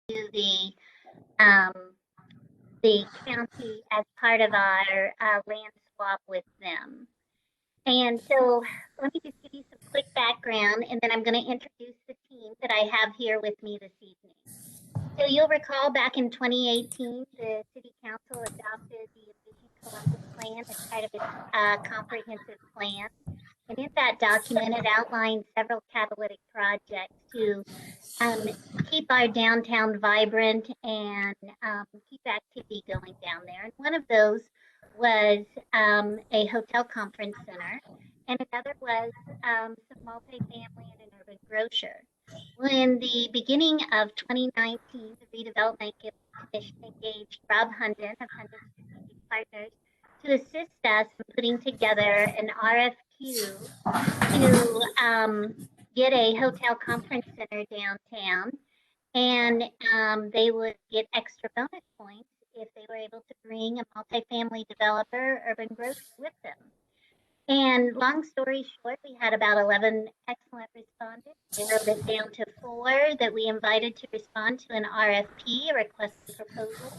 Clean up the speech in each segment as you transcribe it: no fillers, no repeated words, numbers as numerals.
the um, the county as part of our land swap with them. And so let me just give you some quick background, and then I'm going to introduce the team that I have here with me this evening. So you'll recall back in 2018, the City Council adopted the Envision Columbus Plan as part of its comprehensive plan. And in that document, it outlined several catalytic projects to keep our downtown vibrant and keep activity going down there. And one of those was a hotel conference center, and another was some multifamily and an urban grocer. Well, in the beginning of 2019, the Redevelopment Commission engaged Rob Hunden of Hunden Strategic Partners to assist us in putting together an RFQ to get a hotel conference center downtown, and they would get extra bonus points if they were able to bring a multifamily developer, urban grocer with them. And long story short, we had about 11 excellent respondents. We wrote it down to 4 that we invited to respond to an RFP, a request for proposal.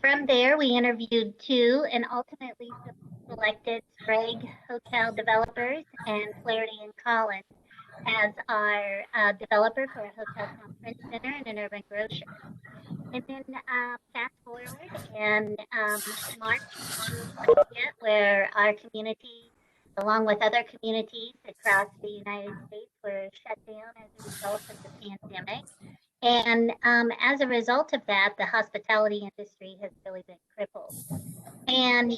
From there, we interviewed 2 and ultimately selected Sprague Hotel Developers and Flaherty and Collins as our developer for a hotel conference center and an urban grocer. And then fast forward and March, where our community, along with other communities across the United States, were shut down as a result of the pandemic. And as a result of that, the hospitality industry has really been crippled. And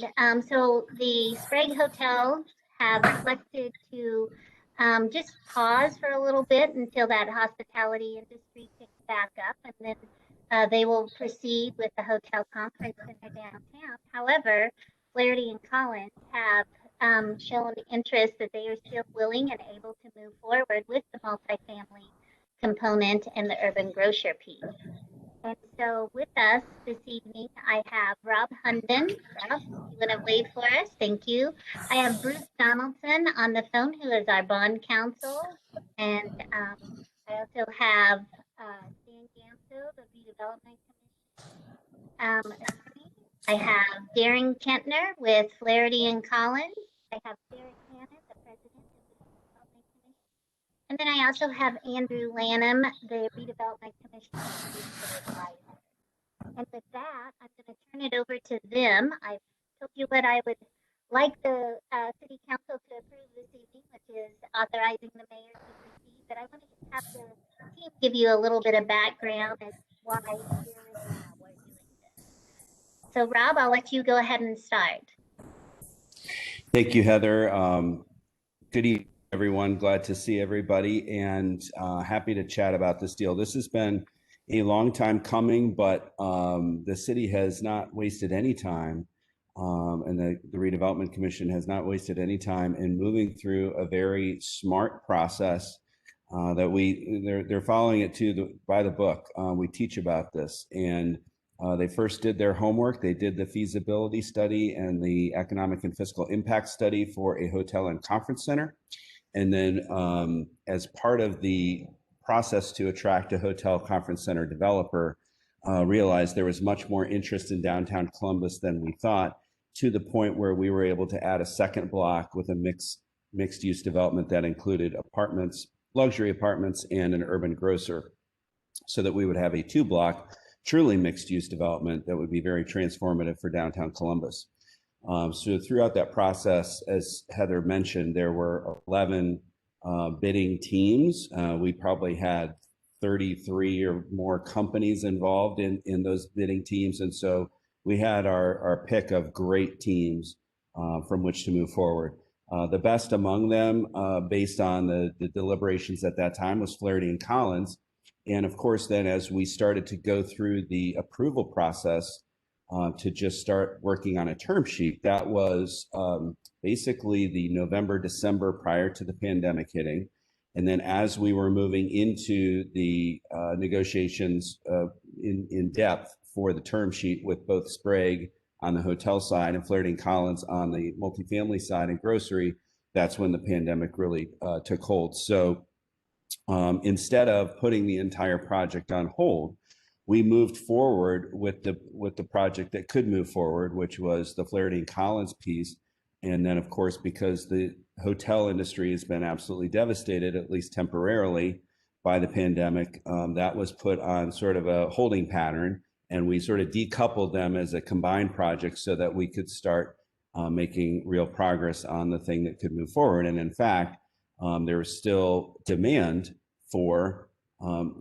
so the Sprague Hotels have elected to just pause for a little bit until that hospitality industry picks back up, and then they will proceed with the hotel conference center downtown. However, Flaherty and Collins have shown interest that they are still willing and able to move forward with the multifamily component and the urban grocer piece. And so with us this evening, I have Rob Hunden. Rob, you want to wave for us? Thank you. I have Bruce Donaldson on the phone, who is our bond counsel. And I also have Dan Gamso, the Redevelopment Commission attorney. I have Darren Kentner with Flaherty and Collins. I have Derek Hannon, the president of the Redevelopment Commission. And then I also have Andrew Lanham, the Redevelopment Commission. And with that, I'm going to turn it over to them. I've told you what I would like the City Council to approve this evening, which is authorizing the mayor to proceed. But I want to have the team give you a little bit of background as why here and now we're doing this. So Rob, I'll let you go ahead and start. Thank you, Heather. Good evening, everyone. Glad to see everybody, and happy to chat about this deal. This has been a long time coming, but the city has not wasted any time, and the Redevelopment Commission has not wasted any time in moving through a very smart process that they're following it by the book. We teach about this, and they first did their homework. They did the feasibility study and the economic and fiscal impact study for a hotel and conference center. And then as part of the process to attract a hotel conference center developer, realized there was much more interest in downtown Columbus than we thought, to the point where we were able to add a second block with a mixed use development that included apartments, luxury apartments, and an urban grocer, so that we would have a 2-block truly mixed use development that would be very transformative for downtown Columbus. So throughout that process, as Heather mentioned, there were 11 bidding teams. We probably had 33 or more companies involved in those bidding teams. And so we had our pick of great teams from which to move forward. The best among them, based on the deliberations at that time, was Flaherty and Collins. And of course, then as we started to go through the approval process to just start working on a term sheet, that was basically the November, December prior to the pandemic hitting. And then as we were moving into the negotiations in depth for the term sheet with both Sprague on the hotel side and Flaherty and Collins on the multifamily side and grocery, that's when the pandemic really took hold. So instead of putting the entire project on hold, we moved forward with the project that could move forward, which was the Flaherty and Collins piece. And then, of course, because the hotel industry has been absolutely devastated, at least temporarily, by the pandemic, that was put on sort of a holding pattern, and we sort of decoupled them as a combined project so that we could start making real progress on the thing that could move forward. And in fact, there is still demand for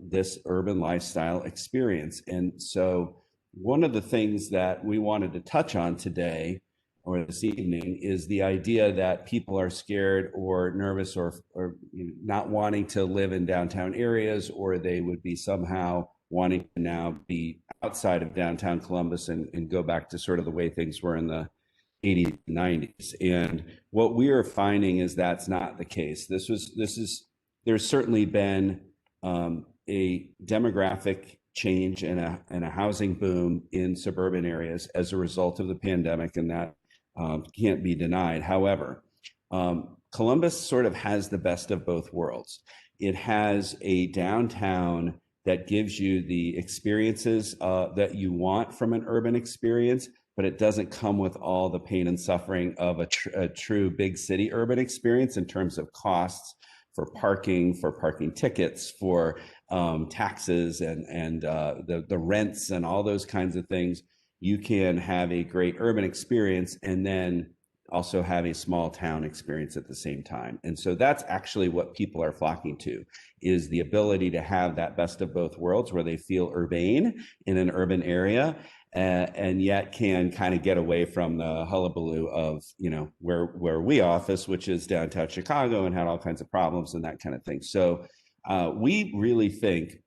this urban lifestyle experience. And so one of the things that we wanted to touch on today or this evening is the idea that people are scared or nervous or not wanting to live in downtown areas, or they would be somehow wanting to now be outside of downtown Columbus and go back to sort of the way things were in the 80s and 90s. And what we are finding is that's not the case. There's certainly been a demographic change and a housing boom in suburban areas as a result of the pandemic, and that can't be denied. However, Columbus sort of has the best of both worlds. It has a downtown that gives you the experiences that you want from an urban experience, but it doesn't come with all the pain and suffering of a true big city urban experience in terms of costs for parking tickets, for taxes and the rents and all those kinds of things. You can have a great urban experience and then also have a small town experience at the same time. And so that's actually what people are flocking to, is the ability to have that best of both worlds where they feel urbane in an urban area and yet can kind of get away from the hullabaloo of, where we office, which is downtown Chicago and had all kinds of problems and that kind of thing. So we really think,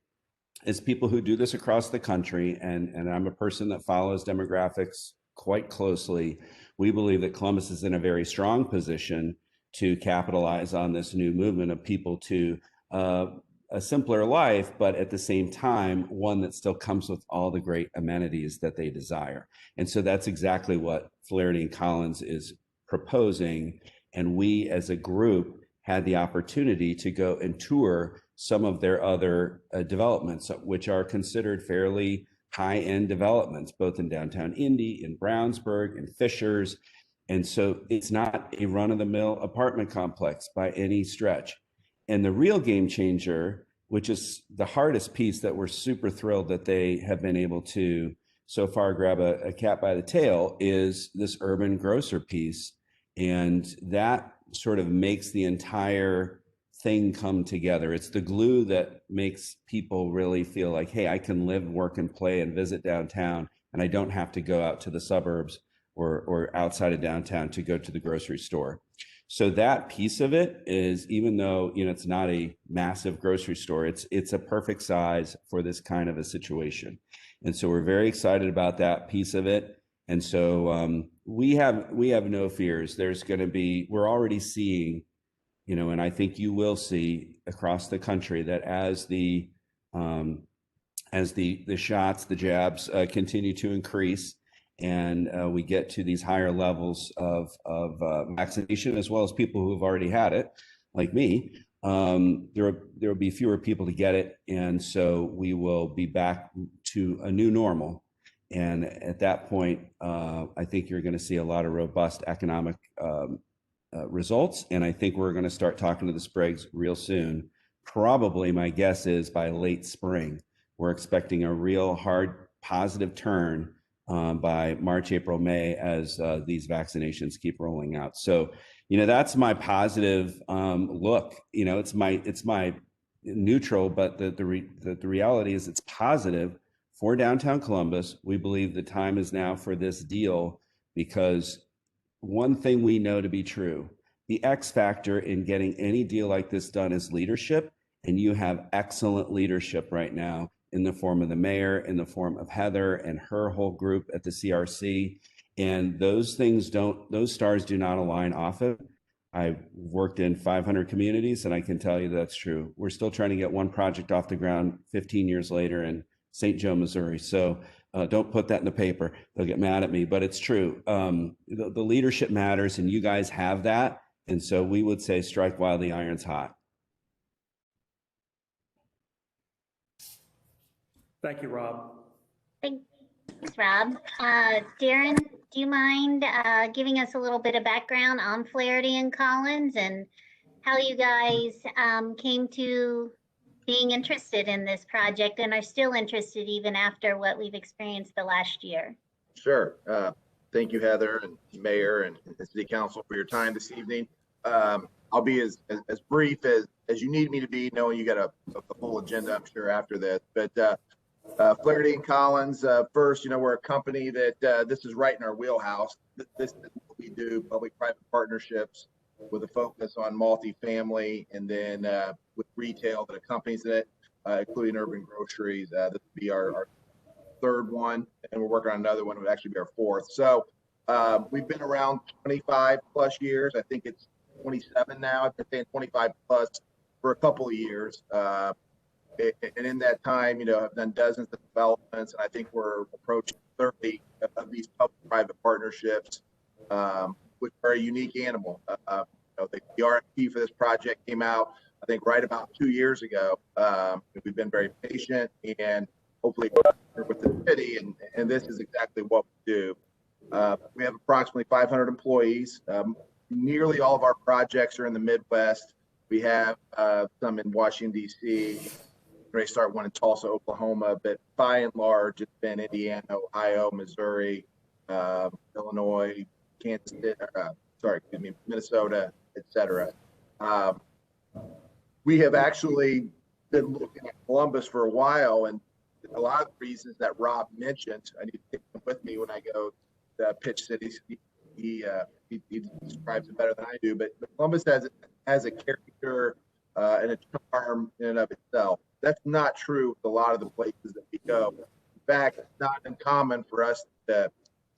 as people who do this across the country, and I'm a person that follows demographics quite closely, we believe that Columbus is in a very strong position to capitalize on this new movement of people to a simpler life, but at the same time, one that still comes with all the great amenities that they desire. And so that's exactly what Flaherty and Collins is proposing. And we as a group had the opportunity to go and tour some of their other developments, which are considered fairly high-end developments, both in downtown Indy, in Brownsburg, in Fishers. And so it's not a run-of-the-mill apartment complex by any stretch. And the real game changer, which is the hardest piece that we're super thrilled that they have been able to so far grab a cat by the tail, is this urban grocer piece. And that sort of makes the entire thing come together. It's the glue that makes people really feel like, hey, I can live, work, and play and visit downtown, and I don't have to go out to the suburbs or outside of downtown to go to the grocery store. So that piece of it is, even though it's not a massive grocery store, it's a perfect size for this kind of a situation. And so we're very excited about that piece of it. And so we have no fears. We're already seeing, and I think you will see across the country that as the shots, the jabs continue to increase, and we get to these higher levels of vaccination, as well as people who have already had it, like me, there will be fewer people to get it. And so we will be back to a new normal. And at that point, I think you're going to see a lot of robust economic results. And I think we're going to start talking to the Spragues real soon. Probably my guess is by late spring, we're expecting a real hard positive turn by March, April, May, as these vaccinations keep rolling out. So, that's my positive look. It's my neutral, but the reality is it's positive for downtown Columbus. We believe the time is now for this deal, because one thing we know to be true, the X factor in getting any deal like this done is leadership. And you have excellent leadership right now in the form of the mayor, in the form of Heather and her whole group at the CRC. And those stars do not align often. I've worked in 500 communities, and I can tell you that's true. We're still trying to get one project off the ground 15 years later in St. Joe, Missouri. So don't put that in the paper. They'll get mad at me, but it's true. The leadership matters, and you guys have that. And so we would say strike while the iron's hot. Thank you, Rob. Thanks, Rob. Darren, do you mind giving us a little bit of background on Flaherty and Collins and how you guys came to being interested in this project and are still interested even after what we've experienced the last year? Sure. Thank you, Heather and Mayor and the City Council for your time this evening. I'll be as brief as you need me to be, knowing you got a full agenda, I'm sure, after this. But Flaherty and Collins, first, we're a company that this is right in our wheelhouse. This is what we do, public-private partnerships with a focus on multifamily, and then with retail that accompanies it, including urban groceries. This would be our third one, and we're working on another one. It would actually be our fourth. So we've been around 25 plus years. I think it's 27 now. I've been saying 25 plus for a couple of years. And in that time, I've done dozens of developments, and I think we're approaching 30 of these public-private partnerships, which are a unique animal. The RFP for this project came out, I think, right about 2 years ago. We've been very patient and hopefully with the city, and this is exactly what we do. We have approximately 500 employees. Nearly all of our projects are in the Midwest. We have some in Washington, D.C. We're going to start one in Tulsa, Oklahoma, but by and large, it's been Indiana, Ohio, Missouri, Illinois, Kansas City, Minnesota, etc. We have actually been looking at Columbus for a while, and a lot of the reasons that Rob mentioned, I need to take them with me when I go to pitch cities. He describes it better than I do, but Columbus has a character and a charm in and of itself. That's not true with a lot of the places that we go. In fact, it's not uncommon for us to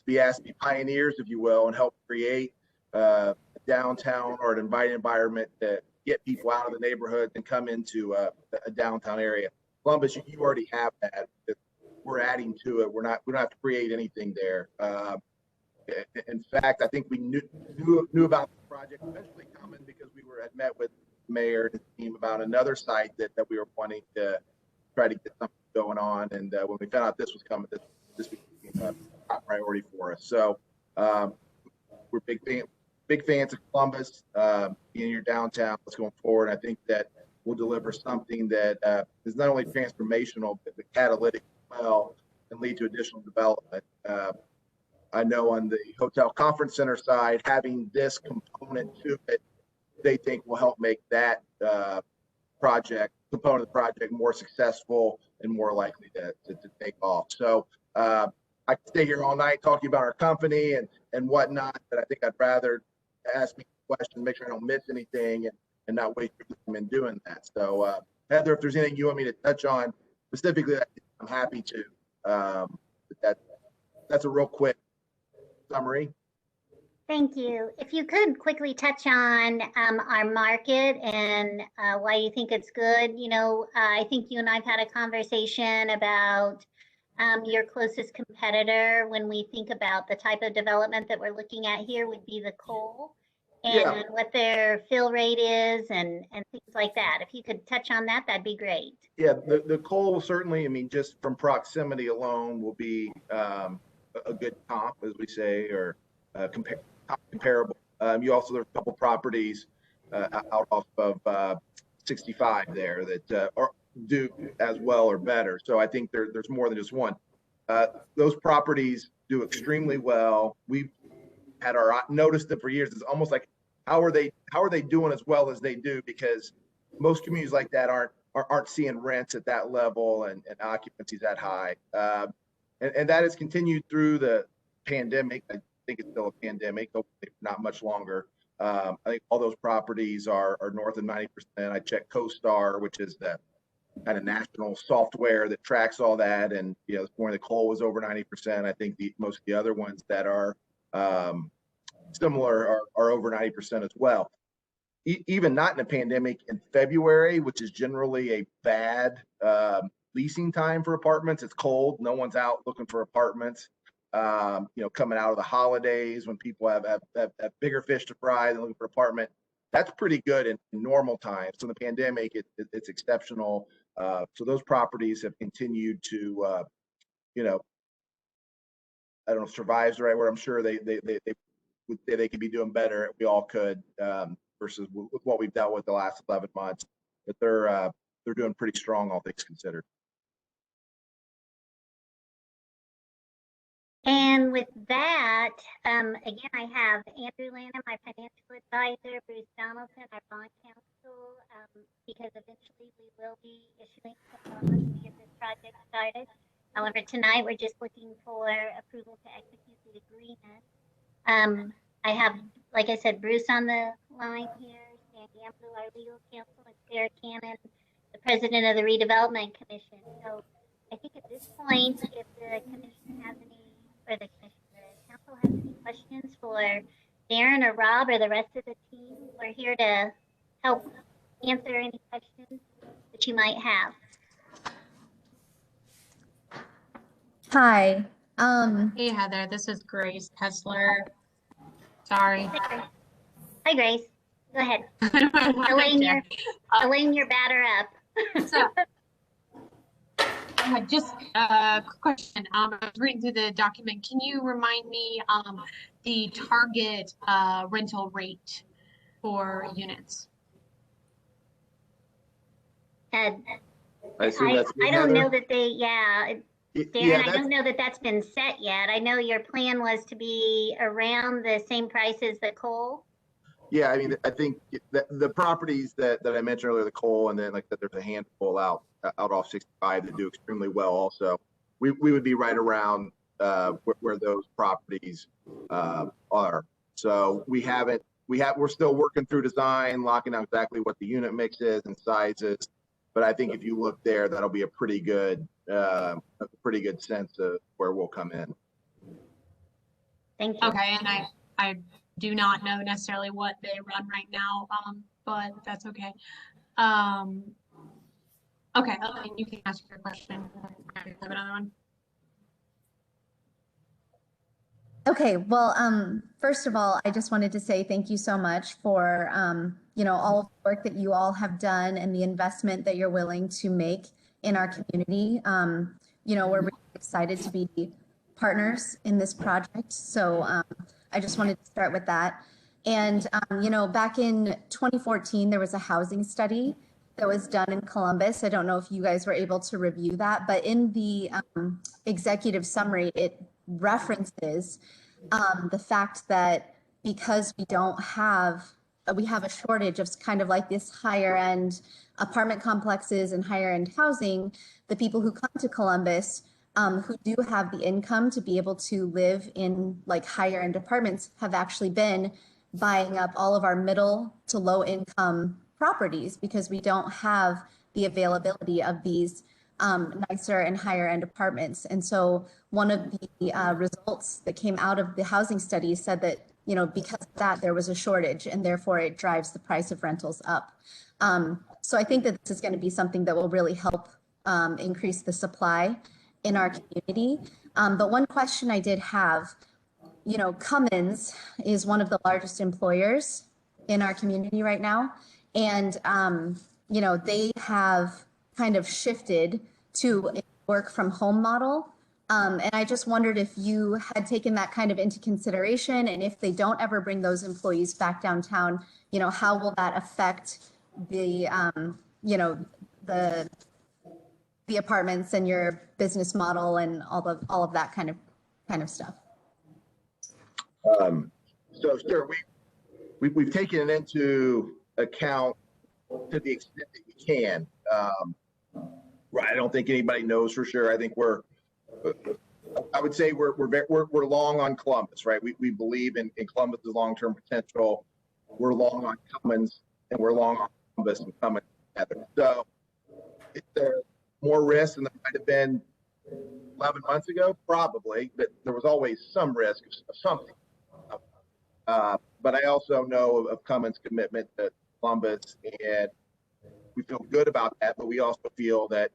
be asked to be pioneers, if you will, and help create a downtown or an inviting environment to get people out of the neighborhoods and come into a downtown area. Columbus, you already have that. We're adding to it. We don't have to create anything there. In fact, I think we knew about the project eventually coming because we had met with the mayor and his team about another site that we were wanting to try to get something going on. And when we found out this was coming, this became a top priority for us. So we're big fans of Columbus, being your downtown. Let's go forward. I think that we'll deliver something that is not only transformational, but catalytic as well, and lead to additional development. I know on the hotel conference center side, having this component to it, they think will help make that component of the project more successful and more likely to take off. So I could stay here all night talking about our company and whatnot, but I think I'd rather ask me questions, make sure I don't miss anything, and not waste your time in doing that. So Heather, if there's anything you want me to touch on specifically, I'm happy to. But that's a real quick summary. Thank you. If you could quickly touch on our market and why you think it's good. I think you and I've had a conversation about your closest competitor when we think about the type of development that we're looking at here would be the Cole, and what their fill rate is and things like that. If you could touch on that, that'd be great. Yeah, the Cole certainly, just from proximity alone will be a good comp, as we say, or comparable. You also, there's a couple properties out off of 65 there that do as well or better. So I think there's more than just one. Those properties do extremely well. We've had noticed it for years. It's almost like, how are they doing as well as they do? Because most communities like that aren't seeing rents at that level and occupancies that high. And that has continued through the pandemic. I think it's still a pandemic, hopefully not much longer. I think all those properties are north of 90%. I checked CoStar, which is the kind of national software that tracks all that. And, this morning the Cole was over 90%. I think most of the other ones that are similar are over 90% as well. Even not in a pandemic, in February, which is generally a bad leasing time for apartments. It's cold. No one's out looking for apartments. Coming out of the holidays when people have bigger fish to fry than looking for apartment. That's pretty good in normal times. So in the pandemic, it's exceptional. So those properties have continued to, you know, I don't know if survive is the right word. I'm sure they could be doing better. We all could, versus with what we've dealt with the last 11 months. But they're doing pretty strong, all things considered. And with that, again, I have Andrew Lanham, my financial advisor, Bruce Donaldson, our bond counsel, because eventually we will be issuing some bonds to get this project started. However, tonight we're just looking for approval to execute the agreement. I have, like I said, Bruce on the line here, Sandy Amblue, our legal counsel, and Sarah Cannon, the president of the redevelopment commission. So I think at this point, if the commission has any, or the council has any questions for Darren or Rob or the rest of the team, we're here to help answer any questions that you might have. Hi. Hey Heather, this is Grace Kessler. Sorry. Hi, Grace. Go ahead. Elaine, Elaine your batter up. So, just a quick question. I was reading through the document. Can you remind me the target rental rate for units? I assume that's don't Heather? know that they, Darren, Yeah, I don't know that that's been set yet. I know your plan was to be around the same price as the coal. Yeah, I mean, I think the properties that I mentioned earlier, the coal, and then like that, there's a handful out off 65 that do extremely well. Also, we would be right around where those properties are. So we're still working through design, locking down exactly what the unit mix is and sizes. But I think if you look there, that'll be a pretty good sense of where we'll come in. Thank you. Okay, and I do not know necessarily what they run right now, but that's okay. Okay, Elaine, you can ask your question. I have another one. Okay, well, first of all, I just wanted to say thank you so much for, all of the work that you all have done and the investment that you're willing to make in our community. We're really excited to be partners in this project. So I just wanted to start with that. And, back in 2014, there was a housing study that was done in Columbus. I don't know if you guys were able to review that, but in the executive summary, it references the fact that because we have a shortage of kind of like this higher end apartment complexes and higher end housing, the people who come to Columbus who do have the income to be able to live in like higher end apartments have actually been buying up all of our middle to low income properties because we don't have the availability of these nicer and higher end apartments. And so one of the results that came out of the housing study said that, because of that, there was a shortage and therefore it drives the price of rentals up. So I think that this is going to be something that will really help increase the supply in our community. But one question I did have, Cummins is one of the largest employers in our community right now. And, they have kind of shifted to a work from home model. And I just wondered if you had taken that kind of into consideration, and if they don't ever bring those employees back downtown, how will that affect the, the apartments and your business model and all of that kind of stuff? So sure, we've taken it into account to the extent that we can. I don't think anybody knows for sure. I think I would say we're long on Columbus, right? We believe in Columbus's long-term potential. We're long on Cummins, and we're long on Columbus and Cummins together. So is there more risk than there might have been 11 months ago? Probably, but there was always some risk of something. But I also know of Cummins' commitment to Columbus, and we feel good about that. But we also feel that,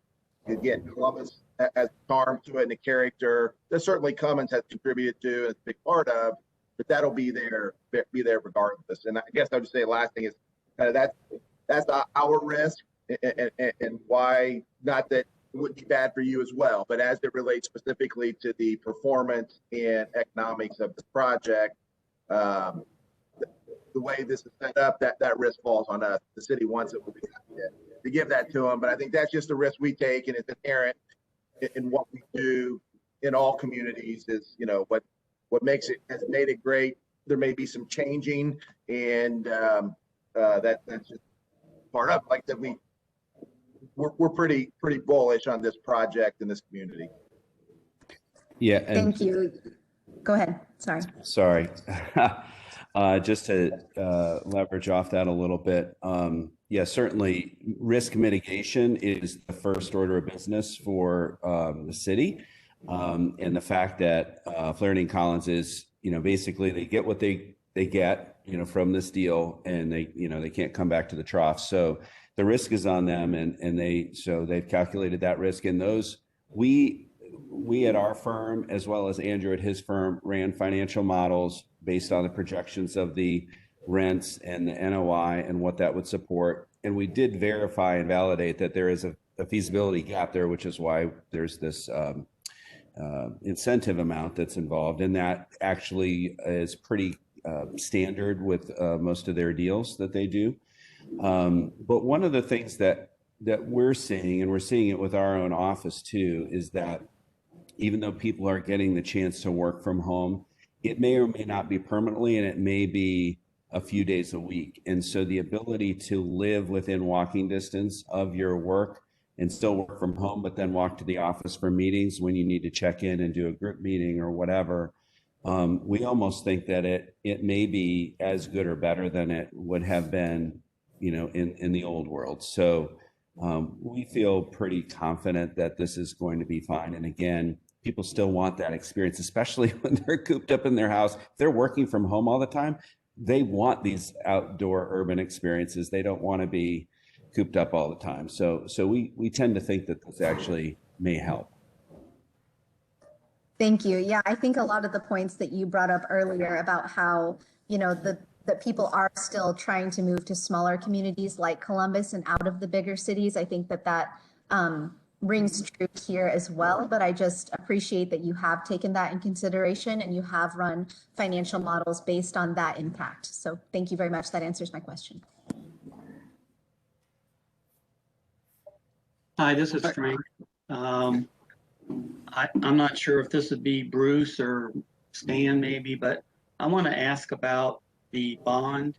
again, Columbus has a charm to it and a character that certainly Cummins has contributed to and is a big part of, but that'll be there regardless. And I guess I would say the last thing is that's our risk, and why, not that it would be bad for you as well, but as it relates specifically to the performance and economics of the project, the way this is set up, that risk falls on us. The city wants it, we'll be happy to give that to them. But I think that's just a risk we take, and it's inherent in what we do in all communities. Is, you know, what has made it great. There may be some changing, and that's just part of, like, that we're pretty bullish on this project in this community. Yeah. And Thank you. Go ahead. Sorry. Just to leverage off that a little bit. Yeah, certainly risk mitigation is the first order of business for the city. And the fact that Flaherty and Collins is, you know, basically they get what they get, you know, from this deal, and they can't come back to the trough. So the risk is on them, and they've calculated that risk. And those, we at our firm, as well as Andrew at his firm, ran financial models based on the projections of the rents and the NOI and what that would support. And we did verify and validate that there is a feasibility gap there, which is why there's this incentive amount that's involved. And that actually is pretty standard with most of their deals that they do. But one of the things that we're seeing, and we're seeing it with our own office too, is that even though people are getting the chance to work from home, it may or may not be permanently, and it may be a few days a week. And so the ability to live within walking distance of your work and still work from home, but then walk to the office for meetings when you need to check in and do a group meeting or whatever, we almost think that it may be as good or better than it would have been, you know, in the old world. So we feel pretty confident that this is going to be fine. And again, people still want that experience, especially when they're cooped up in their house. If they're working from home all the time, they want these outdoor urban experiences. They don't want to be cooped up all the time. So we tend to think that this actually may help. Thank you. Yeah, I think a lot of the points that you brought up earlier about how, you know, that people are still trying to move to smaller communities like Columbus and out of the bigger cities. I think that rings true here as well, but I just appreciate that you have taken that in consideration and you have run financial models based on that impact. So thank you very much. That answers my question. Hi, this is Frank. I'm not sure if this would be Bruce or Stan maybe, but I want to ask about the bond.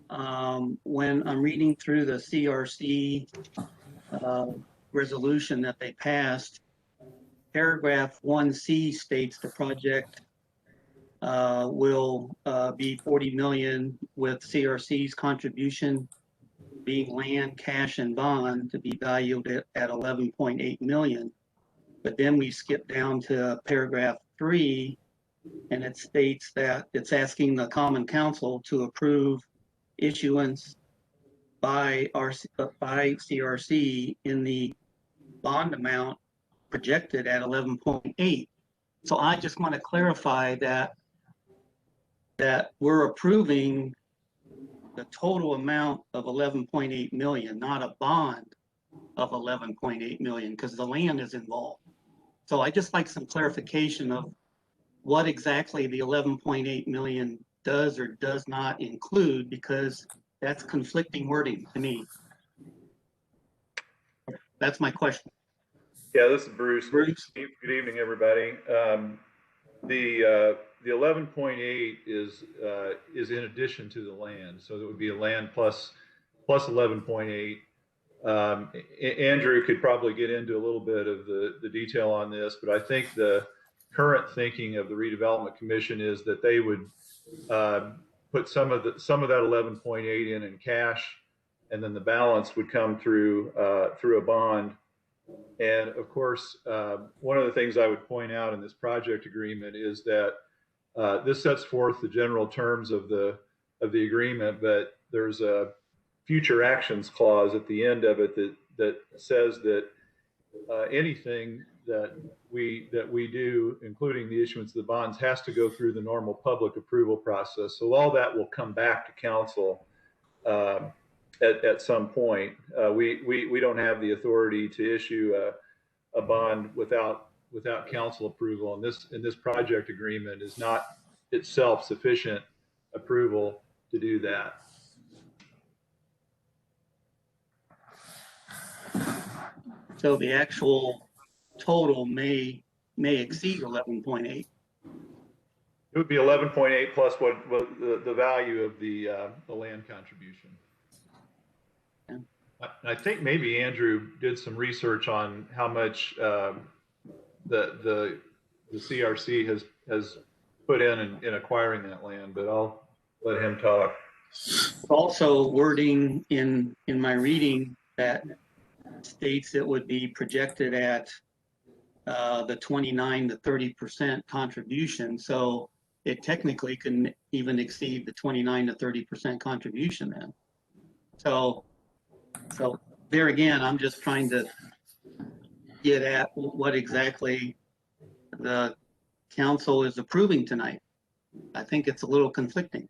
When I'm reading through the CRC resolution that they passed, paragraph 1C states the project will be 40 million, with CRC's contribution being land, cash, and bond to be valued at 11.8 million. But then we skip down to paragraph 3, and it states that it's asking the Common Council to approve issuance by CRC in the bond amount projected at 11.8. So I just want to clarify that we're approving the total amount of 11.8 million, not a bond of 11.8 million, because the land is involved. So I just like some clarification of what exactly the 11.8 million does or does not include, because that's conflicting wording to me. That's my question. Yeah, this is Bruce. Bruce. Good evening, everybody. The 11.8 is in addition to the land, so it would be a land plus 11.8. Andrew could probably get into a little bit of the detail on this, but I think the current thinking of the Redevelopment Commission is that they would put some of that 11.8 in cash, and then the balance would come through a bond. And of course, one of the things I would point out in this project agreement is that this sets forth the general terms of the agreement, but there's a future actions clause at the end of it that says that anything that we do, including the issuance of the bonds, has to go through the normal public approval process. So all that will come back to council at some point. We don't have the authority to issue a bond without council approval, and this project agreement is not itself sufficient approval to do that. So the actual total may exceed 11.8. It would be 11.8 plus what the value of the land contribution. Yeah. I think maybe Andrew did some research on how much the CRC has put in acquiring that land, but I'll let him talk. Also, wording in my reading that states it would be projected at the 29 to 30% contribution. So it technically can even exceed the 29 to 30% contribution then. So there again, I'm just trying to get at what exactly the council is approving tonight. I think it's a little conflicting.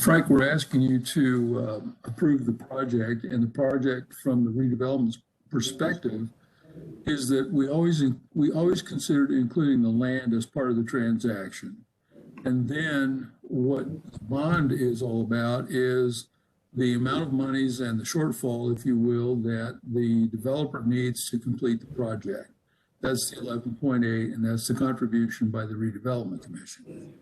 Frank, we're asking you to approve the project, and the project from the redevelopment perspective is that we always considered including the land as part of the transaction. And then what the bond is all about is the amount of monies and the shortfall, if you will, that the developer needs to complete the project. That's the 11.8, and that's the contribution by the redevelopment commission.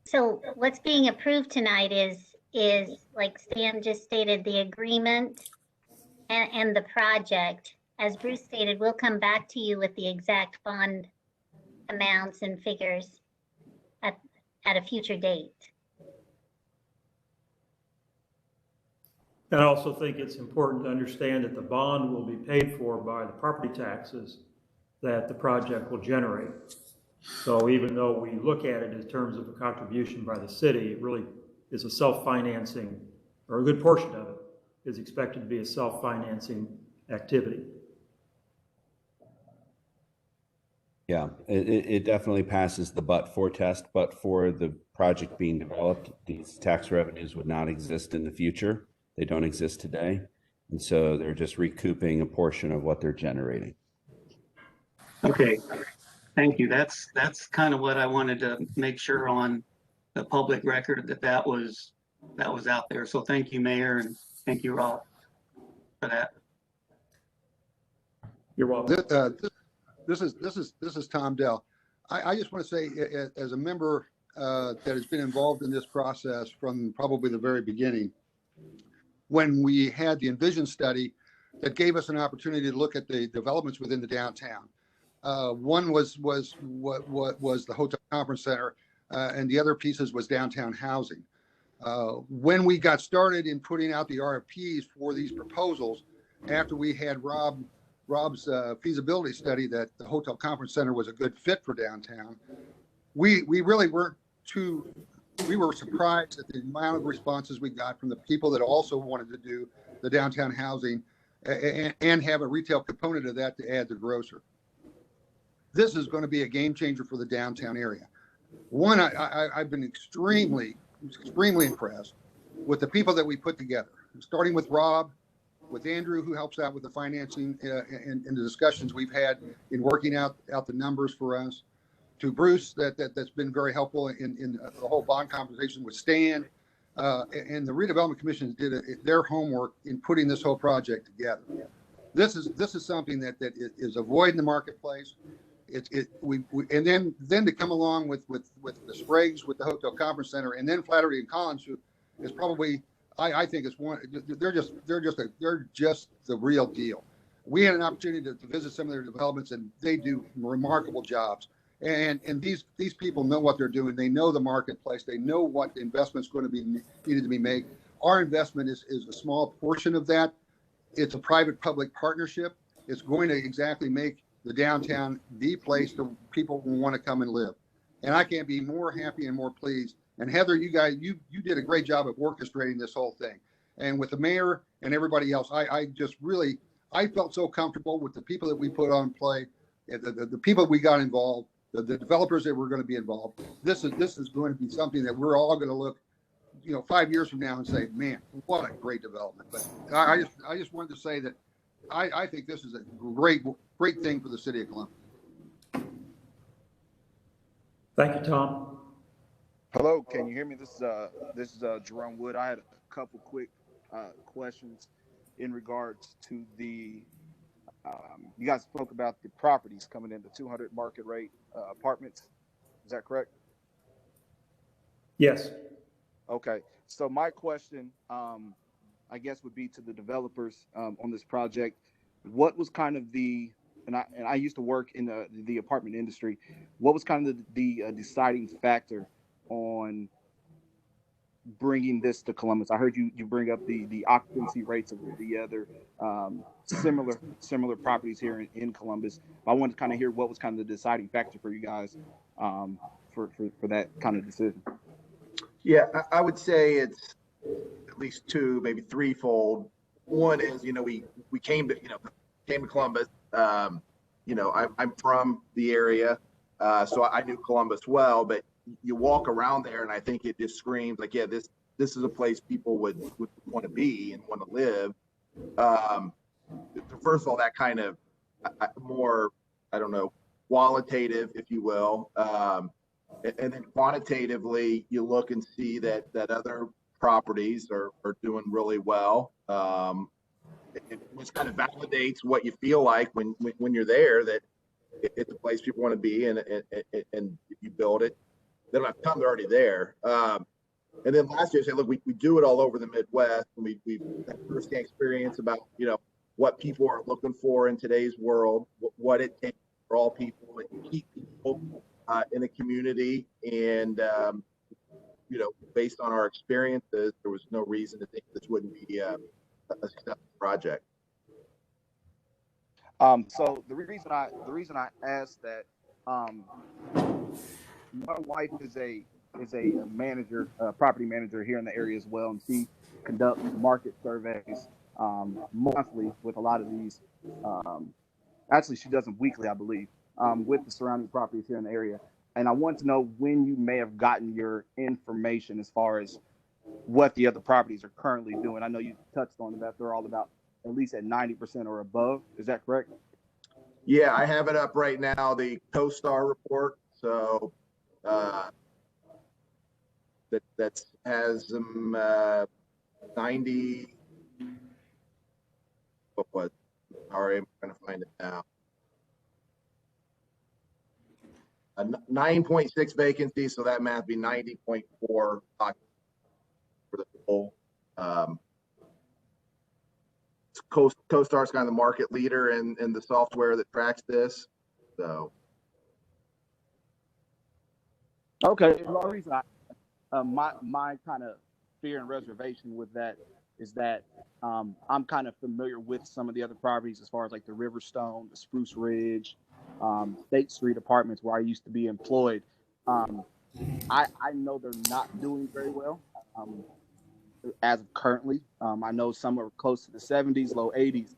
So what's being approved tonight is like Stan just stated, the agreement and the project. As Bruce stated, we'll come back to you with the exact bond amounts and figures at a future date. I also think it's important to understand that the bond will be paid for by the property taxes that the project will generate. So even though we look at it in terms of a contribution by the city, it really is a self-financing, or a good portion of it is expected to be a self-financing activity. Yeah, it definitely passes the but-for test. But for the project being developed, these tax revenues would not exist in the future. They don't exist today. And so they're just recouping a portion of what they're generating. Okay, thank you. That's kind of what I wanted to make sure on the public record that was out there. So thank you, Mayor, and thank you, Rob, for that. You're welcome. This is Tom Dell. I just want to say, as a member that has been involved in this process from probably the very beginning, when we had the Envision study that gave us an opportunity to look at the developments within the downtown. One was the Hotel Conference Center, and the other pieces was downtown housing. When we got started in putting out the RFPs for these proposals, after we had Rob's feasibility study that the Hotel Conference Center was a good fit for downtown, we really weren't we were surprised at the amount of responses we got from the people that also wanted to do the downtown housing and have a retail component of that to add the grocer. This is going to be a game changer for the downtown area. One, I've been extremely impressed with the people that we put together, starting with Rob, with Andrew, who helps out with the financing and the discussions we've had in working out the numbers for us, to Bruce, that's been very helpful in the whole bond conversation with Stan, and the redevelopment commission did their homework in putting this whole project together. This is something that is a void in the marketplace. And then to come along with the Sprague's, with the Hotel Conference Center, and then Flattery and Collins, who is probably, I think it's one. They're just the real deal. We had an opportunity to visit some of their developments, and they do remarkable jobs. And these people know what they're doing. They know the marketplace. They know what the investment's going to be needed to be made. Our investment is a small portion of that. It's a private-public partnership. It's going to exactly make the downtown the place that people will want to come and live. And I can't be more happy and more pleased. And Heather, you guys, you did a great job of orchestrating this whole thing. And with the mayor and everybody else, I felt so comfortable with the people that we put on play the people we got involved, the developers that were going to be involved. This is going to be something that we're all going to look, 5 years from now and say, man, what a great development. But I just wanted to say that I think this is a great thing for the city of Columbus. Thank you, Tom. Hello, can you hear me? This is Jerome Wood. I had a couple quick questions in regards to the. You guys spoke about the properties coming into 200 market rate apartments. Is that correct? Yes. Okay. So my question, I guess, would be to the developers on this project. What was kind of the and I used to work in the apartment industry. What was kind of the deciding factor on bringing this to Columbus? I heard you bring up the occupancy rates of the other similar properties here in Columbus. I wanted to kind of hear what was kind of the deciding factor for you guys for that kind of decision. Yeah, I would say it's at least two, maybe threefold. One is, we came to Columbus. I'm from the area, so I knew Columbus well, but you walk around there and I think it just screams like, yeah, this is a place people would want to be and want to live. First of all, that kind of more, I don't know, qualitative, if you will. And then quantitatively, you look and see that other properties are doing really well. Which kind of validates what you feel like when you're there, that it's a place people want to be, and if you build it, they don't have to come, they're already there. And then last year, I said, look, we do it all over the Midwest, and we've had firsthand experience about what people are looking for in today's world, what it takes for all people to keep people in the community, and based on our experiences, there was no reason to think this wouldn't be a successful project. So the reason I asked that, my wife is a manager, property manager here in the area as well, and she conducts market surveys monthly with a lot of these. Actually, she does them weekly, I believe, with the surrounding properties here in the area. And I want to know when you may have gotten your information as far as what the other properties are currently doing. I know you touched on that they're all about at least at 90% or above. Is that correct? Yeah, I have it up right now, the CoStar report. So that has them 90. What? Sorry, I'm trying to find it now. 9.6 vacancies, so that math be 90.4 for the whole. CoStar is kind of the market leader in the software that tracks this. So. Okay. The reason my kind of fear and reservation with that is that I'm kind of familiar with some of the other properties as far as like the Riverstone, the Spruce Ridge, State Street apartments where I used to be employed. I know they're not doing very well as of currently. I know some are close to the 70s, low 80s.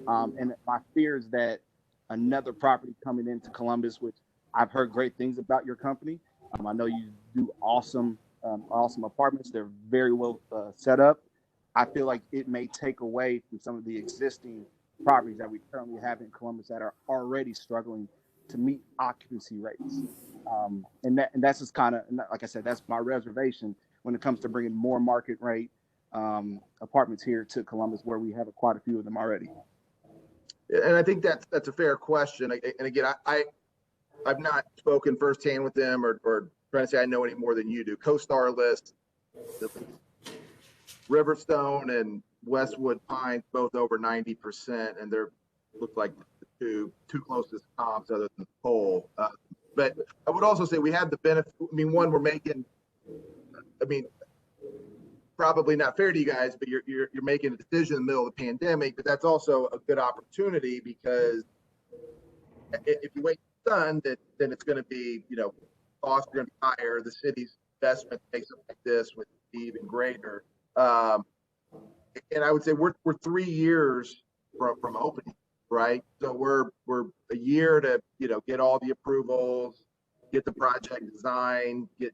And my fear is that another property coming into Columbus, which I've heard great things about your company. I know you do awesome apartments. They're very well set up. I feel like it may take away from some of the existing properties that we currently have in Columbus that are already struggling to meet occupancy rates. And that's just kind of, like I said, that's my reservation when it comes to bringing more market rate apartments here to Columbus, where we have quite a few of them already. And I think that's a fair question. And again, I've not spoken firsthand with them or trying to say I know any more than you do. CoStar lists Riverstone and Westwood Pines both over 90%, and they're look like the two closest comps other than Cole. But I would also say we had the benefit. I mean, one, we're making. I mean, probably not fair to you guys, but you're making a decision in the middle of the pandemic. But that's also a good opportunity, because if you wait for the sun, then it's going to be, costs are going to be higher. The city's investment makes something like this would be even greater. And I would say we're 3 years from opening. right? So we're a year to, get all the approvals, get the project design, get,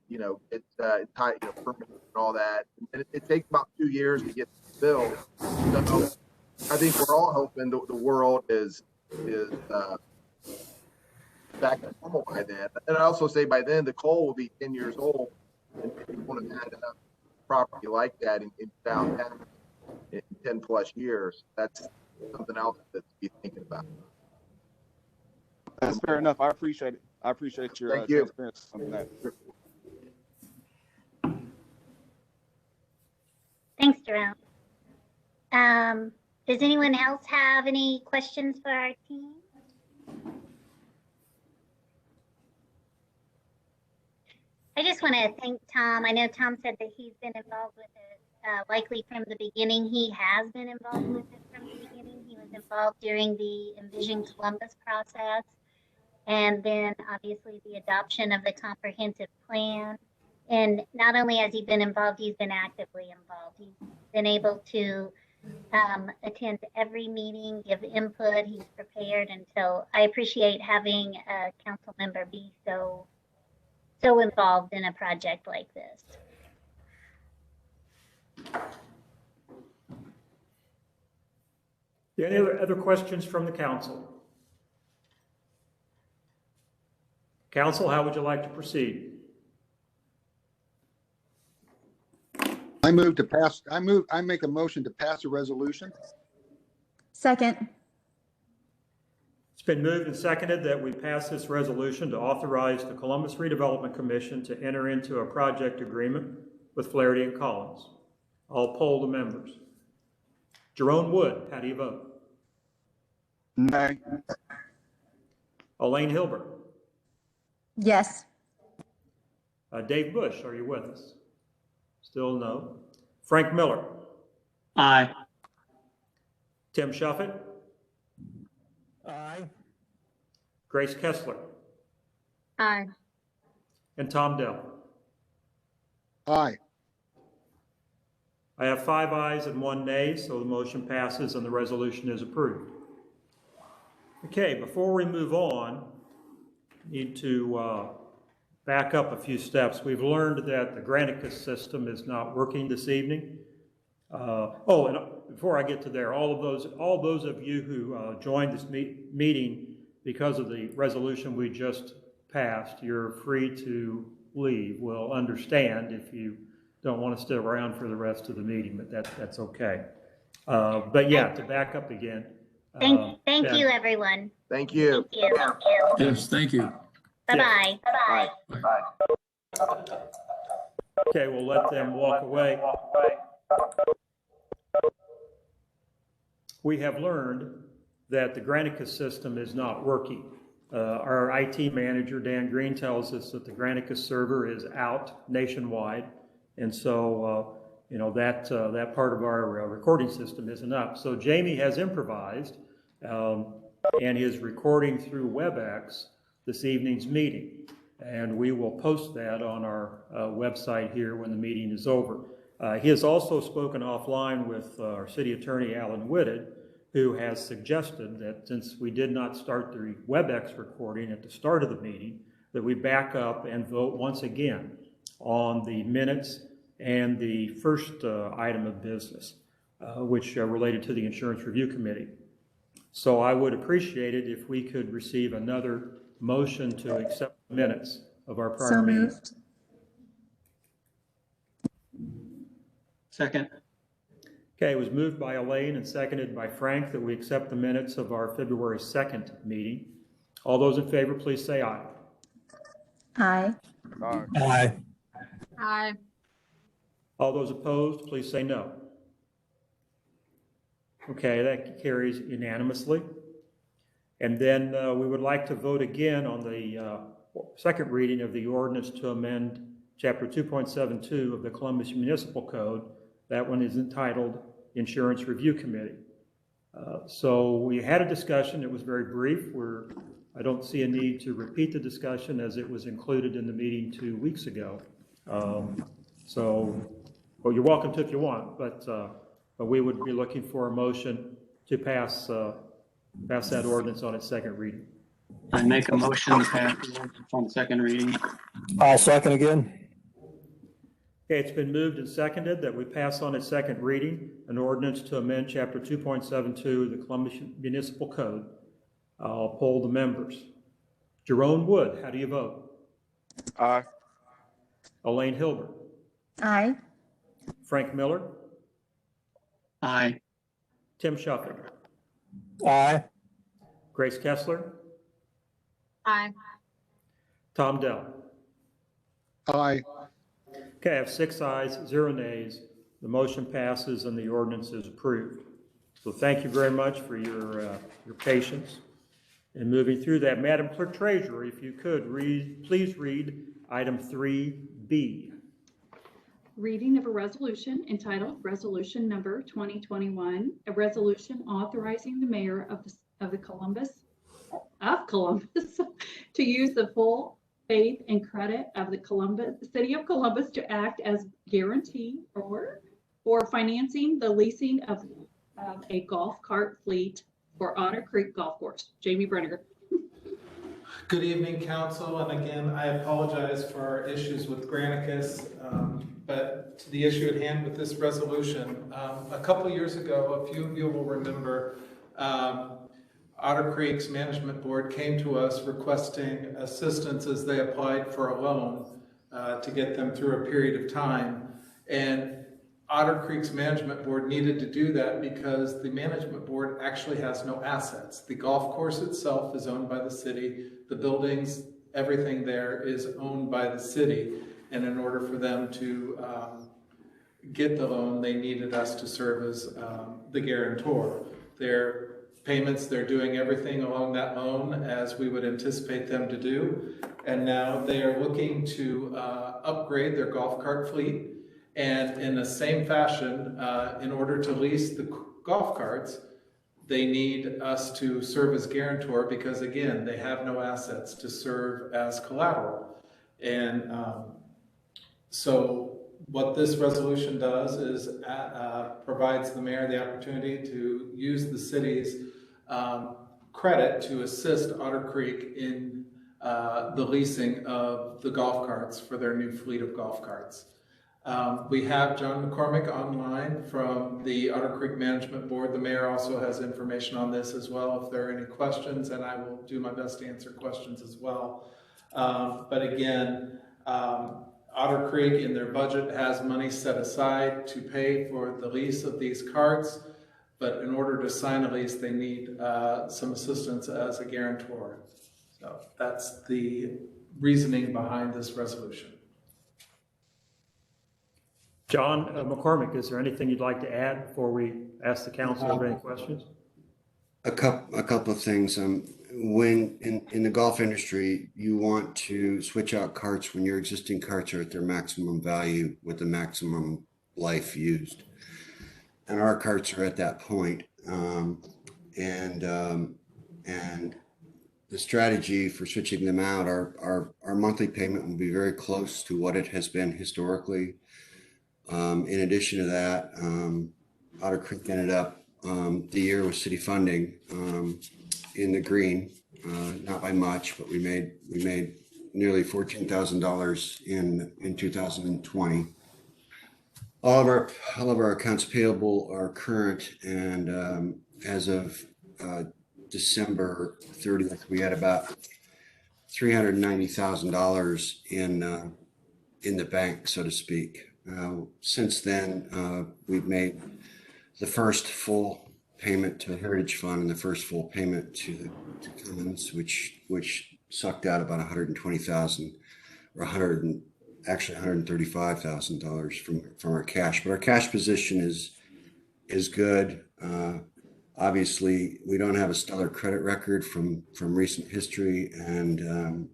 tight, permits and all that. And it takes about 2 years to get built. So I think we're all hoping the world is back to normal by then. And I also say by then the coal will be 10 years old, and we want to add a property like that in downtown in 10 plus years. That's something else to be thinking about. That's fair enough. I appreciate it. I appreciate your Thank you. transparency on that. Thanks, Jerome. Does anyone else have any questions for our team? I just want to thank Tom. I know Tom said that he's been involved with it likely from the beginning. He has been involved with it from the beginning. He was involved during the Envision Columbus process, and then obviously the adoption of the comprehensive plan. And not only has he been involved, he's been actively involved. He's been able to attend every meeting, give input. He's prepared, and so I appreciate having a council member be so involved in a project like this. Any other questions from the council? Council, how would you like to proceed? I make a motion to pass a resolution. Second. It's been moved and seconded that we pass this resolution to authorize the Columbus Redevelopment Commission to enter into a project agreement with Flaherty and Collins. I'll poll the members. Jerome Wood, how do you vote? Nay. Elaine Hilbert. Yes. Dave Bush, are you with us? Still no. Frank Miller. Aye. Tim Shuffett. Aye. Grace Kessler. Aye. And Tom Dell. Aye. I have 5 ayes and 1 nay, so the motion passes and the resolution is approved. Okay, before we move on, need to back up a few steps. We've learned that the Granicus system is not working this evening. And before I get to there, all those of you who joined this meeting because of the resolution we just passed, you're free to leave. We'll understand if you don't want to stay around for the rest of the meeting, but that's okay. But yeah, to back up again. Thank Ben. you, everyone. Thank you. Thank you. Yes, thank you. Bye-bye. Bye-bye. Bye. Okay, we'll let them walk away. We have learned that the Granicus system is not working. Our IT manager, Dan Green, tells us that the Granicus server is out nationwide. And so, that part of our recording system isn't up. So Jamie has improvised and is recording through WebEx this evening's meeting. And we will post that on our website here when the meeting is over. He has also spoken offline with our city attorney, Alan Whitted, who has suggested that since we did not start the WebEx recording at the start of the meeting, that we back up and vote once again on the minutes and the first item of business, which related to the Insurance Review Committee. So I would appreciate it if we could receive another motion to accept the minutes of our prior meeting. Moved. Second. Okay, it was moved by Elaine and seconded by Frank that we accept the minutes of our February 2nd meeting. All those in favor, please say aye. Aye. Aye. Aye. All those opposed, please say no. Okay, that carries unanimously. And then we would like to vote again on the second reading of the ordinance to amend Chapter 2.72 of the Columbus Municipal Code. That one is entitled Insurance Review Committee. So we had a discussion. It was very brief. I don't see a need to repeat the discussion as it was included in the meeting 2 weeks ago. Well, you're welcome to if you want, but we would be looking for a motion to pass pass that ordinance on its second reading. I make a motion to pass the ordinance on second reading. I'll second again. Okay, it's been moved and seconded that we pass on its second reading an ordinance to amend Chapter 2.72 of the Columbus Municipal Code. I'll poll the members. Jerome Wood, how do you vote? Aye. Elaine Hilbert. Aye. Frank Miller. Aye. Tim Shufford. Aye. Grace Kessler. Aye. Tom Dell. Aye. Okay, I have 6 ayes, 0 nays. The motion passes and the ordinance is approved. So thank you very much for your patience in moving through that. Madam Clerk Treasurer, if you could please read item 3B. Reading of a resolution entitled Resolution Number 2021, a resolution authorizing the mayor of Columbus to use the full faith and credit of the City of Columbus to act as guarantee for financing the leasing of a golf cart fleet for Otter Creek Golf Course. Jamie Brenner. Good evening, council, and again, I apologize for our issues with Granicus, but to the issue at hand with this resolution, a couple years ago, a few of you will remember, Otter Creek's management board came to us requesting assistance as they applied for a loan to get them through a period of time. And Otter Creek's management board needed to do that because the management board actually has no assets. The golf course itself is owned by the city. The buildings, everything there is owned by the city. And in order for them to get the loan, they needed us to serve as the guarantor. Their payments, they're doing everything along that loan as we would anticipate them to do. And now they are looking to upgrade their golf cart fleet. And in the same fashion, in order to lease the golf carts, they need us to serve as guarantor because, again, they have no assets to serve as collateral. And so what this resolution does is provides the mayor the opportunity to use the city's credit to assist Otter Creek in the leasing of the golf carts for their new fleet of golf carts. We have John McCormick online from the Otter Creek Management Board. The mayor also has information on this as well if there are any questions, and I will do my best to answer questions as well. But again, Otter Creek in their budget has money set aside to pay for the lease of these carts, but in order to sign a lease, they need some assistance as a guarantor. So that's the reasoning behind this resolution. John McCormick, is there anything you'd like to add before we ask the council if any questions? A couple of things. When in the golf industry, you want to switch out carts when your existing carts are at their maximum value with the maximum life used. And our carts are at that point. And the strategy for switching them out, our monthly payment will be very close to what it has been historically. In addition to that, Otter Creek ended up the year with city funding in the green, not by much, but we made nearly $14,000 in 2020. All of our accounts payable are current, and as of December 30th, we had about $390,000 in the bank, so to speak. Since then, we've made the first full payment to the Heritage Fund and the first full payment to Cummins, which sucked out about $120,000 or $135,000 from our cash. But our cash position is good. Obviously, we don't have a stellar credit record from recent history, and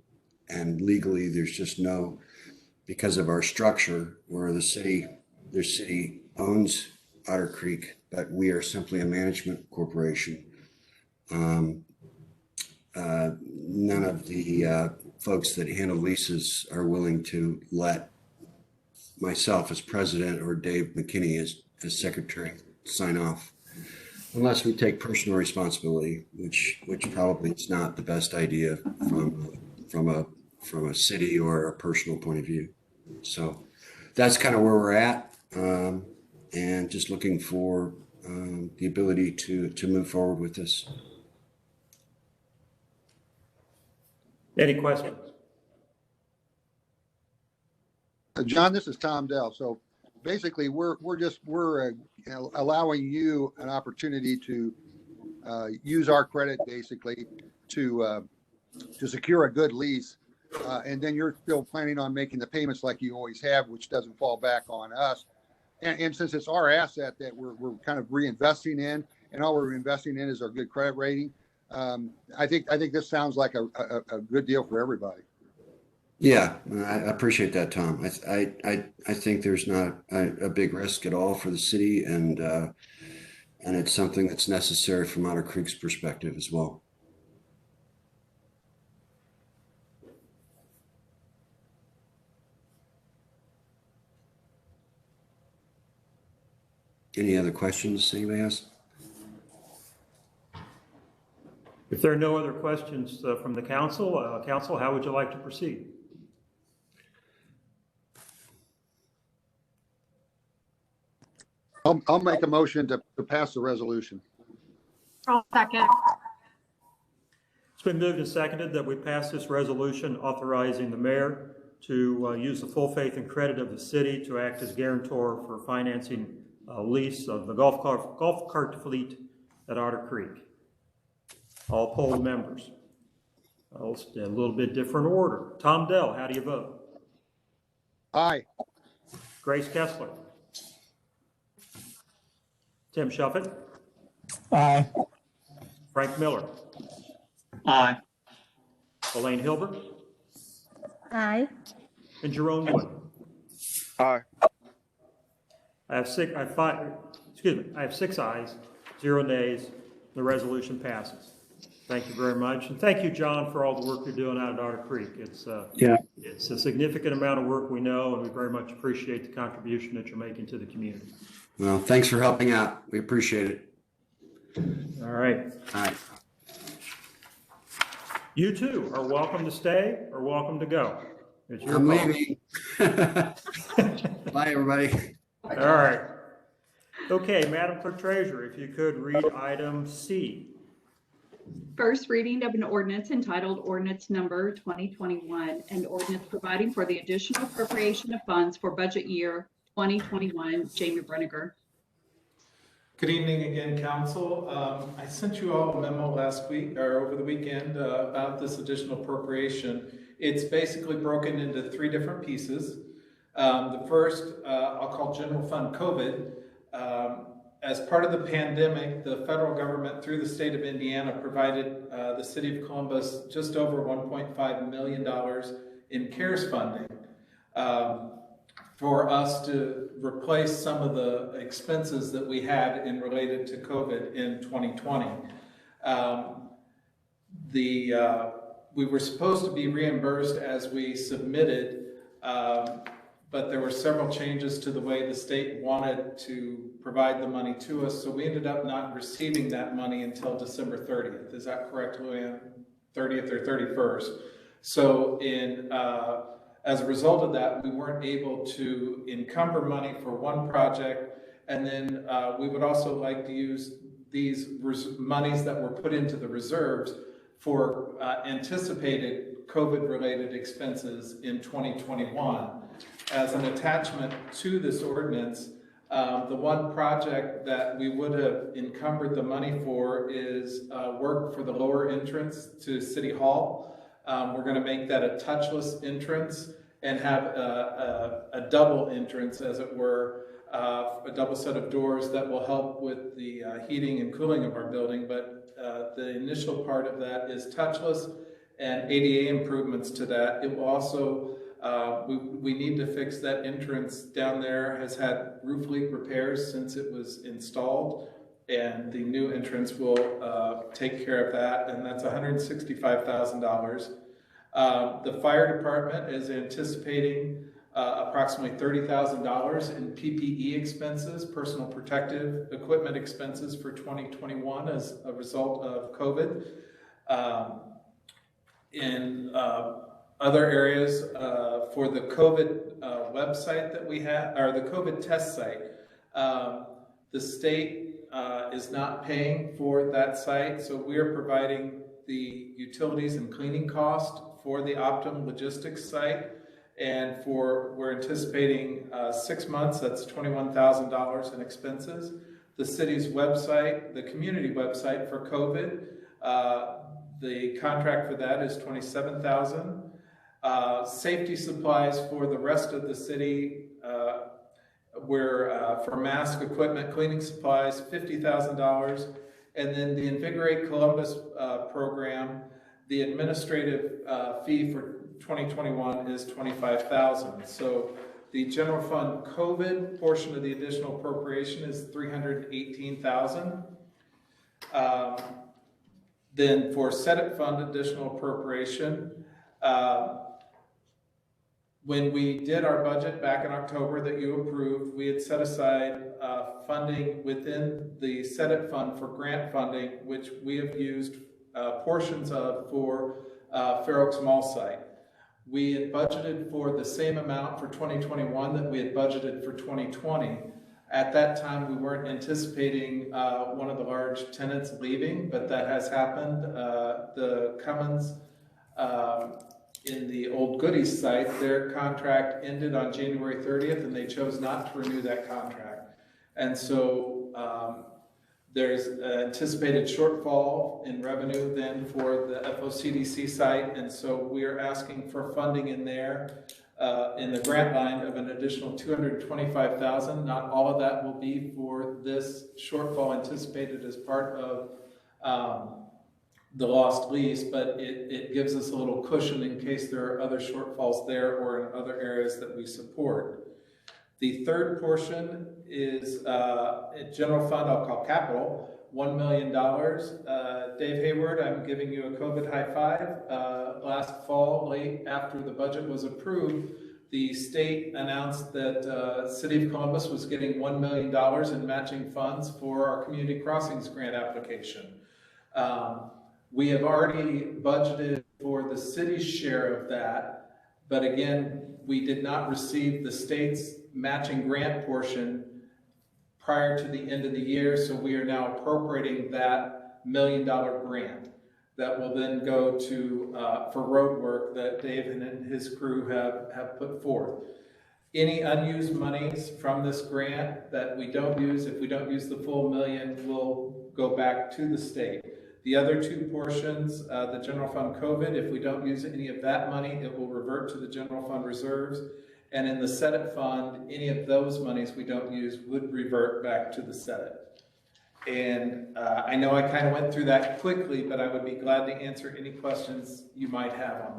legally, there's just no. Because of our structure, where the city owns Otter Creek, but we are simply a management corporation. None of the folks that handle leases are willing to let myself as president or Dave McKinney as secretary sign off unless we take personal responsibility, which probably is not the best idea from a city or a personal point of view. So that's kind of where we're at, and just looking for the ability to move forward with this. Any questions? John, this is Tom Dell. So basically, we're allowing you an opportunity to use our credit basically to secure a good lease, and then you're still planning on making the payments like you always have, which doesn't fall back on us. And since it's our asset that we're kind of reinvesting in, and all we're investing in is our good credit rating, I think this sounds like a good deal for everybody. Yeah, I appreciate that, Tom. I think there's not a big risk at all for the city, and it's something that's necessary from Otter Creek's perspective as well. Any other questions anybody has? If there are no other questions from the council, council, how would you like to proceed? I'll make a motion to pass the resolution. I'll second. It's been moved and seconded that we pass this resolution authorizing the mayor to use the full faith and credit of the city to act as guarantor for financing a lease of the golf cart fleet at Otter Creek. All polled members. A little bit different order. Tom Dell, how do you vote? Aye. Grace Kessler. Tim Shuffett. Aye. Frank Miller. Aye. Elaine Hilbert. Aye. And Jerome Wood. Aye. I have 6 ayes, 0 nays. The resolution passes. Thank you very much. And thank you, John, for all the work you're doing out at Otter Creek. It's a significant amount of work, we know, and we very much appreciate the contribution that you're making to the community. Well, thanks for helping out. We appreciate it. All right. All right. You too are welcome to stay or welcome to go. It's your I'm call. leaving. Bye, everybody. All right. Okay, Madam Clerk Treasurer, if you could read item C. First reading of an ordinance entitled Ordinance Number 2021, an ordinance providing for the additional appropriation of funds for budget year 2021. Jamie Bruniger. Good evening again, Council. I sent you all a memo last week or over the weekend about this additional appropriation. It's basically broken into 3 different pieces. The first I'll call General Fund COVID. As part of the pandemic, the federal government through the state of Indiana provided the city of Columbus just over $1.5 million in CARES funding for us to replace some of the expenses that we had related to COVID in 2020. We were supposed to be reimbursed as we submitted, but there were several changes to the way the state wanted to provide the money to us, so we ended up not receiving that money until December 30th. Is that correct, Luann? 30th or 31st. So as a result of that, we weren't able to encumber money for one project, and then we would also like to use these monies that were put into the reserves for anticipated COVID-related expenses in 2021. As an attachment to this ordinance, the one project that we would have encumbered the money for is work for the lower entrance to City Hall. We're going to make that a touchless entrance and have a double entrance, as it were, a double set of doors that will help with the heating and cooling of our building. But the initial part of that is touchless and ADA improvements to that. It will also we need to fix that entrance down there. Has had roof leak repairs since it was installed, and the new entrance will take care of that, and that's $165,000. The fire department is anticipating approximately $30,000 in PPE expenses, personal protective equipment expenses for 2021 as a result of COVID. In other areas, for the COVID website that we have, or the COVID test site, the state is not paying for that site, so we are providing the utilities and cleaning cost for the Optum Logistics site. And we're anticipating 6 months, that's $21,000 in expenses. The city's website, the community website for COVID, the contract for that is $27,000. Safety supplies for the rest of the city, for mask equipment, cleaning supplies, $50,000. And then the Invigorate Columbus program, the administrative fee for 2021 is $25,000. So the general fund COVID portion of the additional appropriation is $318,000. Then for Senate fund additional appropriation, when we did our budget back in October that you approved, we had set aside funding within the Senate fund for grant funding, which we have used portions of for Fair Oaks Mall site. We had budgeted for the same amount for 2021 that we had budgeted for 2020. At that time, we weren't anticipating one of the large tenants leaving, but that has happened. The Cummins in the Old Goodies site, their contract ended on January 30th, and they chose not to renew that contract. And so there's an anticipated shortfall in revenue then for the FOCDC site, and so we are asking for funding in there in the grant line of an additional $225,000. Not all of that will be for this shortfall anticipated as part of the lost lease, but it gives us a little cushion in case there are other shortfalls there or in other areas that we support. The third portion is general fund, I'll call capital, $1 million. Dave Hayward, I'm giving you a COVID high five. Last fall, late after the budget was approved, the state announced that City of Columbus was getting $1 million in matching funds for our Community Crossings grant application. We have already budgeted for the city's share of that, but again, we did not receive the state's matching grant portion prior to the end of the year, so we are now appropriating that $1 million grant that will then go to for road work that Dave and his crew have put forth. Any unused monies from this grant that we don't use, if we don't use the full $1 million, will go back to the state. The other two portions, the general fund COVID, if we don't use any of that money, it will revert to the general fund reserves. And in the Senate fund, any of those monies we don't use would revert back to the Senate. And I know I kind of went through that quickly, but I would be glad to answer any questions you might have on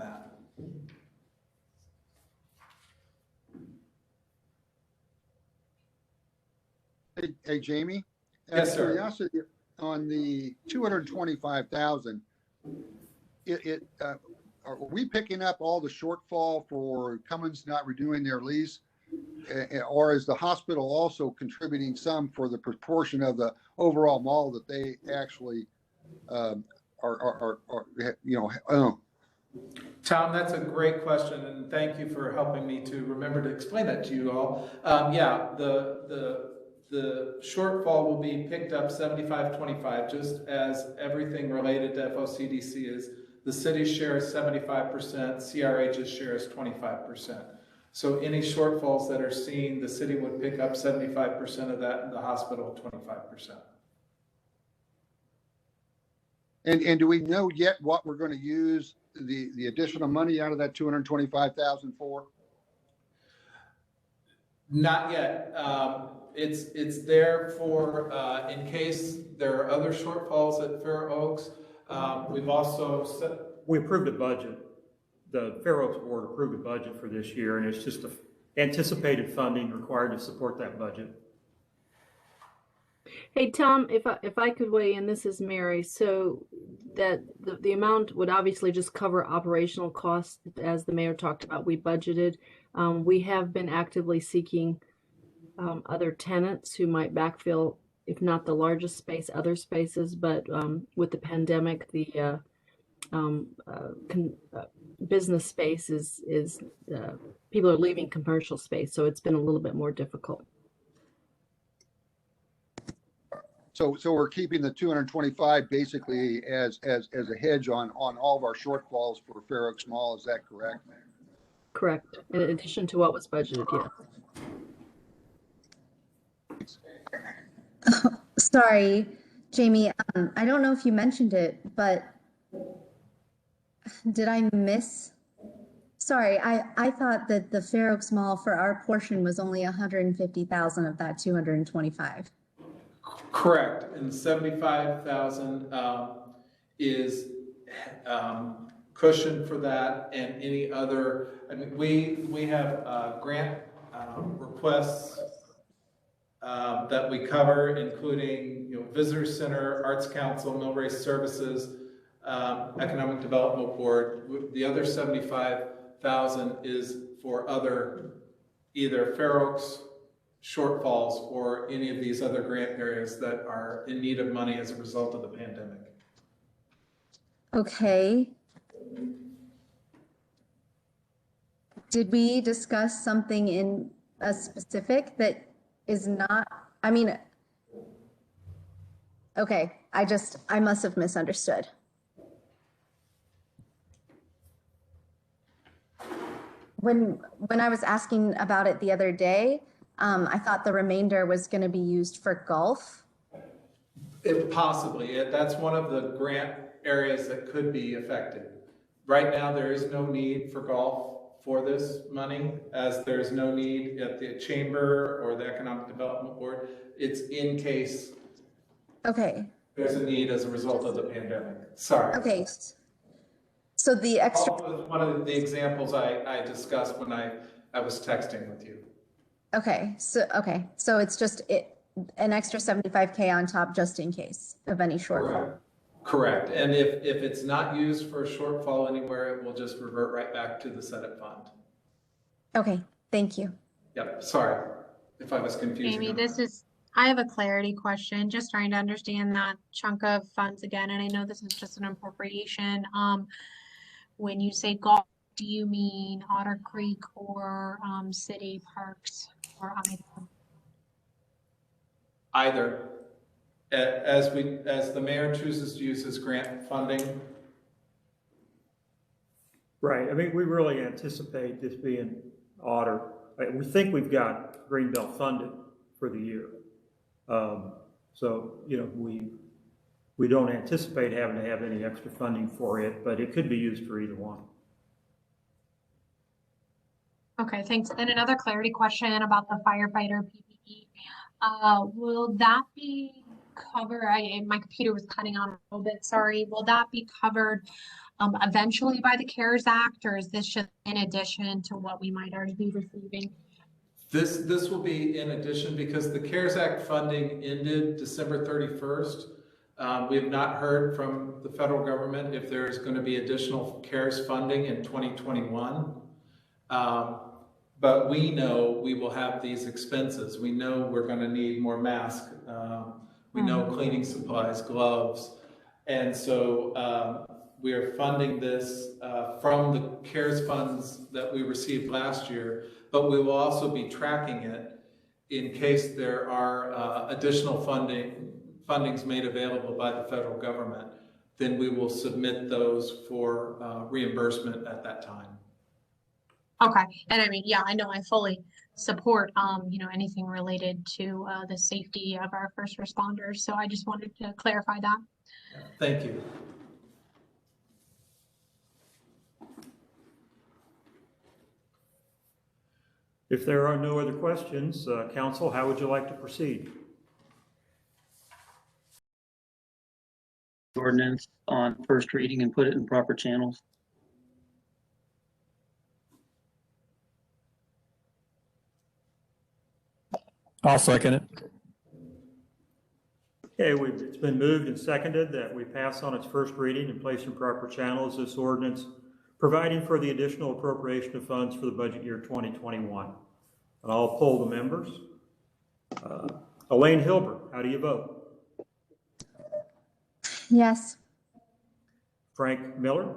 that. Hey, Jamie? Yes, sir. Curiosity, on the 225,000, are we picking up all the shortfall for Cummins not renewing their lease? Or is the hospital also contributing some for the proportion of the overall mall that they actually own? Tom, that's a great question, and thank you for helping me to remember to explain that to you all. Yeah, the shortfall will be picked up 75-25, just as everything related to FOCDC is. The city's share is 75%, CRH's share is 25%. So any shortfalls that are seen, the city would pick up 75% of that, and the hospital 25%. And do we know yet what we're going to use the additional money out of that 225,000 for? Not yet. It's there for in case there are other shortfalls at Fair Oaks. We've also we approved a budget. The Fair Oaks Board approved a budget for this year, and it's just anticipated funding required to support that budget. Hey, Tom, if I could weigh in, this is Mary. So that the amount would obviously just cover operational costs, as the mayor talked about. We budgeted, We have been actively seeking other tenants who might backfill, if not the largest space, other spaces. But with the pandemic, the business space is people are leaving commercial space, so it's been a little bit more difficult. So we're keeping the 225 basically as a hedge on all of our shortfalls for Fair Oaks Mall. Is that correct? Correct. In addition to what was budgeted, yes. Sorry, Jamie. I don't know if you mentioned it, but did I miss? Sorry, I thought that the Fair Oaks Mall for our portion was only 150,000 of that 225. Correct, and 75,000 is cushion for that, and any other. I mean, we have grant requests that we cover, including Visitor Center, Arts Council, Millrace Services, Economic Development Board. The other 75,000 is for other either Fair Oaks shortfalls or any of these other grant areas that are in need of money as a result of the pandemic. Okay. Did we discuss something in a specific that is not, I mean, okay, I must have misunderstood. When I was asking about it the other day, I thought the remainder was going to be used for golf. Possibly, that's one of the grant areas that could be affected. Right now, there is no need for golf for this money, as there's no need at the chamber or the Economic Development Board. It's in case there's a need as a result of the pandemic. Sorry. Okay. So the extra. One of the examples I discussed when I was texting with you. Okay. So it's just an extra 75K on top just in case of any shortfall. Correct. And if it's not used for a shortfall anywhere, it will just revert right back to the Senate fund. Okay. Thank you. Yep. Sorry if I was confusing. Amy, I have a clarity question, just trying to understand that chunk of funds again. And I know this is just an appropriation. When you say golf, do you mean Otter Creek or city parks or either? Either. As the mayor chooses to use his grant funding. Right. I mean, we really anticipate this being Otter. We think we've got Greenbelt funded for the year. So, we don't anticipate having to have any extra funding for it, but it could be used for either one. Okay, thanks. And another clarity question about the firefighter PPE. Will that be covered? My computer was cutting out a little bit, sorry. Will that be covered eventually by the CARES Act, or is this just in addition to what we might already be receiving? This will be in addition, because the CARES Act funding ended December 31st. We have not heard from the federal government if there's going to be additional CARES funding in 2021. But we know we will have these expenses. We know we're going to need more masks. We know cleaning supplies, gloves. And so we are funding this from the CARES funds that we received last year, but we will also be tracking it in case there are additional fundings made available by the federal government. Then we will submit those for reimbursement at that time. Okay, and I mean, yeah, I know I fully support, anything related to the safety of our first responders. So I just wanted to clarify that. Thank you. If there are no other questions, Council, how would you like to proceed? Ordinance on first reading and put it in proper channels. I'll second it. Okay, it's been moved and seconded that we pass on its first reading and place in proper channels this ordinance providing for the additional appropriation of funds for the budget year 2021. And I'll poll the members. Elaine Hilbert, how do you vote? Yes. Frank Miller?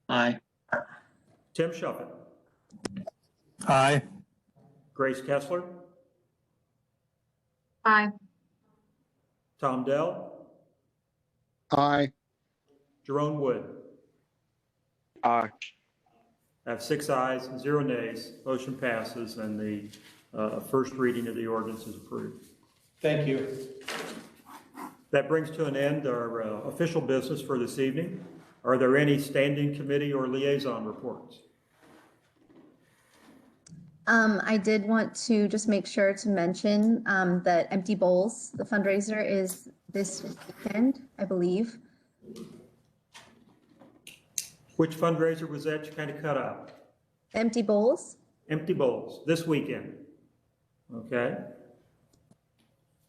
Aye. Tim Shuffett? Aye. Grace Kessler? Aye. Tom Dell? Aye. Jerome Wood? Aye. I have 6 ayes, 0 nays. Motion passes, and the first reading of the ordinance is approved. Thank you. That brings to an end our official business for this evening. Are there any standing committee or liaison reports? I did want to just make sure to mention that Empty Bowls, the fundraiser, is this weekend, I believe. Which fundraiser was that you kind of cut out? Empty Bowls? Empty Bowls, this weekend. Okay.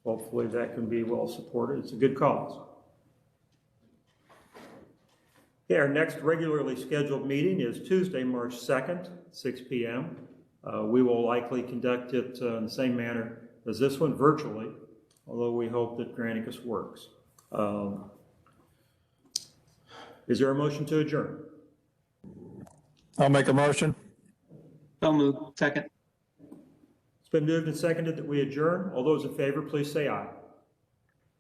Hopefully that can be well supported. It's a good cause. Okay, our next regularly scheduled meeting is Tuesday, March 2nd, 6 p.m. We will likely conduct it in the same manner as this one, virtually, although we hope that Granicus works. Is there a motion to adjourn? I'll make a motion. So moved. Second. It's been moved and seconded that we adjourn. All those in favor, please say aye.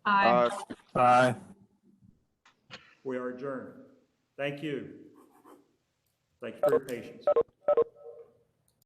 Aye. Aye. We are adjourned. Thank you. Thank you for your patience.